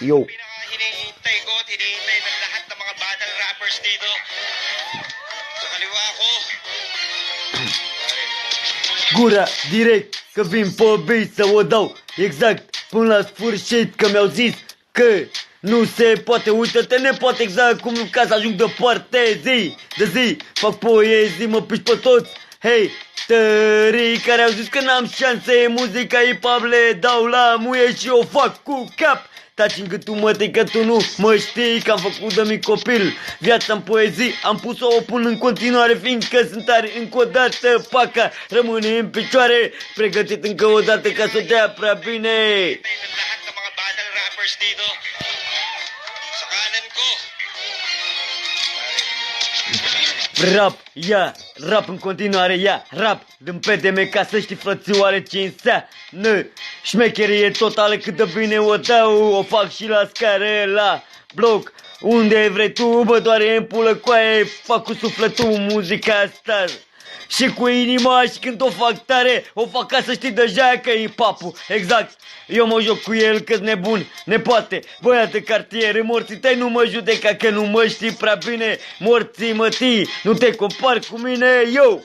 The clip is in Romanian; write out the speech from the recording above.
Yo. Hinihintay ko at hinihintay ng lahat ng mga batang rappers dito. Sa kaliwa ko. Gura direct că vin pe beat să o dau exact până la sfârșit, că mi-au zis că nu se poate, uită-te, nepoate, exact cum ca să ajung departe, zi de zi fac poezii, mă piși pe toți, hei, tării care au zis că n-am șanse, muzica hip-hop le dau la muie și o fac cu cap. Taci în gâtul mătei că tu nu mă știi, că am făcut de mic copil viața în poezii, am pus-o, o pun în continuare, fiindcă sunt tare încă o dată, paca rămâne în picioare, pregătit încă o dată ca să o dea prea bine. Ng lahat ng mga batang rappers dito. Sa kanan ko. Rap, ia, rap în continuare, ia, rap din PDM, ca să știi, frățioare, ce înseamnă șmecherie totală, cât de bine o dau, o fac și la scară, la bloc, unde vrei tu, bă, doare în pulă coaie, fac cu sufletul muzica asta și cu inima, și când o fac tare, o fac ca să știi deja că e papul, exact. Eu mă joc cu el că-s nebun, nepoate, băiat de cartier, morții tăi nu mă judeca că nu mă știi prea bine, morții mătii, nu te compari cu mine, eu.